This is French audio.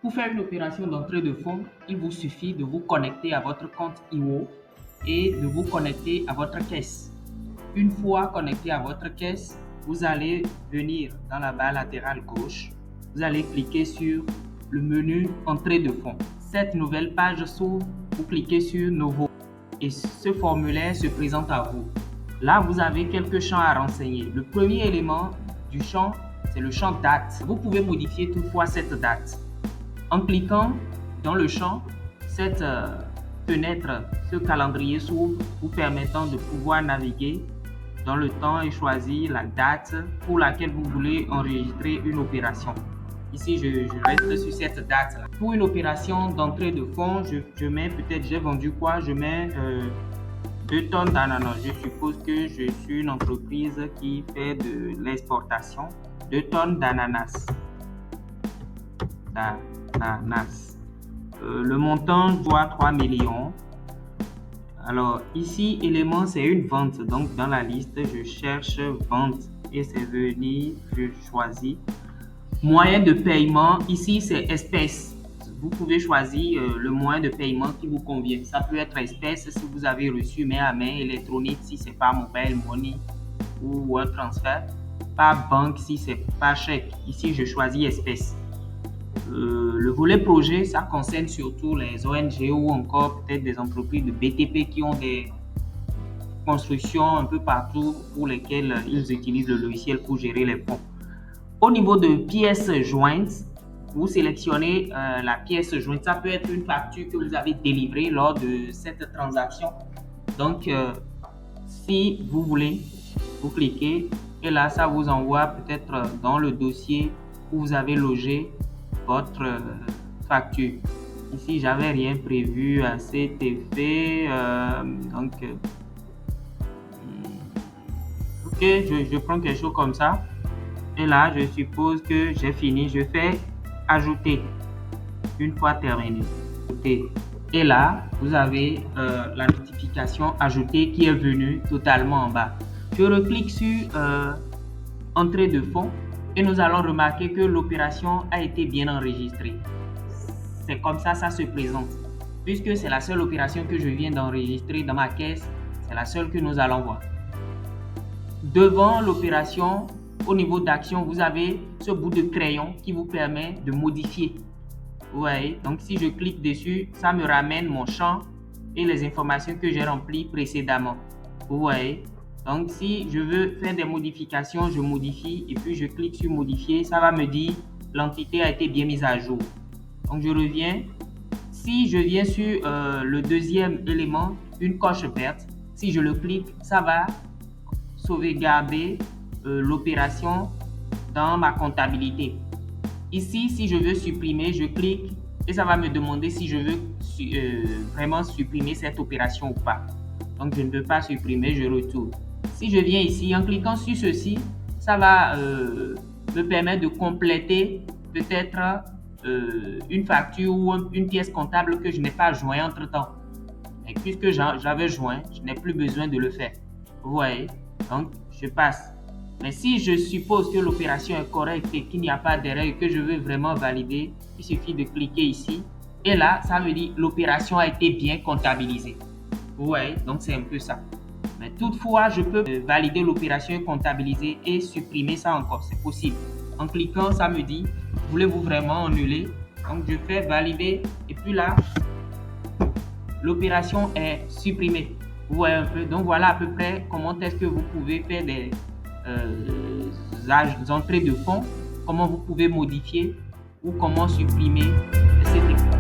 Pour faire une opération d'entrée de fonds, il vous suffit de vous connecter à votre compte IWO et de vous connecter à votre caisse. Une fois connecté à votre caisse, vous allez venir dans la barre latérale gauche. Vous allez cliquer sur le menu entrée de fonds. Cette nouvelle page s'ouvre. Vous cliquez sur Nouveau et ce formulaire se présente à vous. Là, vous avez quelques champs à renseigner. Le premier élément du champ, c'est le champ date. Vous pouvez modifier toutefois cette date. En cliquant dans le champ, cette fenêtre, ce calendrier s'ouvre, vous permettant de pouvoir naviguer dans le temps et choisir la date pour laquelle vous voulez enregistrer une opération. Ici, je reste sur cette date-là. Pour une opération d'entrée de fonds, je mets peut-être, j'ai vendu quoi? Je mets 2 tonnes d'ananas. Je suppose que je suis une entreprise qui fait de l'exportation. 2 tonnes d'ananas. Le montant doit 3 millions. Alors ici, élément, c'est une vente. Donc dans la liste, je cherche vente et c'est venir, je choisis. Moyen de paiement, ici c'est espèce. Vous pouvez choisir le moyen de paiement qui vous convient. Ça peut être espèce si vous avez reçu main à main, électronique si c'est pas mobile money ou un transfert, par banque si c'est pas chèque. Ici, je choisis espèce. Le volet projet, ça concerne surtout les ONG ou encore peut-être des entreprises de BTP qui ont des constructions un peu partout pour lesquelles ils utilisent le logiciel pour gérer les fonds. Au niveau de pièces jointes, vous sélectionnez la pièce jointe. Ça peut être une facture que vous avez délivrée lors de cette transaction. Donc, si vous voulez, vous cliquez et là, ça vous envoie peut-être dans le dossier où vous avez logé votre facture. Ici, j'avais rien prévu à cet effet. Ok, je prends quelque chose comme ça. Et là, je suppose que j'ai fini. Je fais ajouter. Une fois terminé. Et là, vous avez la notification ajoutée qui est venue totalement en bas. Je reclique sur entrée de fonds. Et nous allons remarquer que l'opération a été bien enregistrée. C'est comme ça, ça se présente. Puisque c'est la seule opération que je viens d'enregistrer dans ma caisse, c'est la seule que nous allons voir. Devant l'opération, au niveau d'action, vous avez ce bout de crayon qui vous permet de modifier. Vous voyez? Donc, si je clique dessus, ça me ramène mon champ et les informations que j'ai remplies précédemment. Vous voyez? Donc, si je veux faire des modifications, je modifie et puis je clique sur modifier. Ça va me dire l'entité a été bien mise à jour. Donc, je reviens. Si je viens sur le deuxième élément, une coche verte, si je le clique, ça va sauvegarder l'opération dans ma comptabilité. Ici, si je veux supprimer, je clique et ça va me demander si je veux vraiment supprimer cette opération ou pas. Donc, je ne veux pas supprimer, je retourne. Si je viens ici, en cliquant sur ceci, ça va me permettre de compléter peut-être une facture ou une pièce comptable que je n'ai pas joint entre-temps. Et puisque j'avais joint, je n'ai plus besoin de le faire. Vous voyez? Donc, je passe. Mais si je suppose que l'opération est correcte et qu'il n'y a pas d'erreur et que je veux vraiment valider, il suffit de cliquer ici. Et là, ça veut dire l'opération a été bien comptabilisée. Vous voyez? Donc, c'est un peu ça. Mais toutefois, je peux valider l'opération comptabilisée et supprimer ça encore. C'est possible. En cliquant, ça me dit, voulez-vous vraiment annuler? Donc, je fais valider et puis là, l'opération est supprimée. Vous voyez un peu? Donc, voilà à peu près comment est-ce que vous pouvez faire des entrées de fonds, comment vous pouvez modifier ou comment supprimer, etc.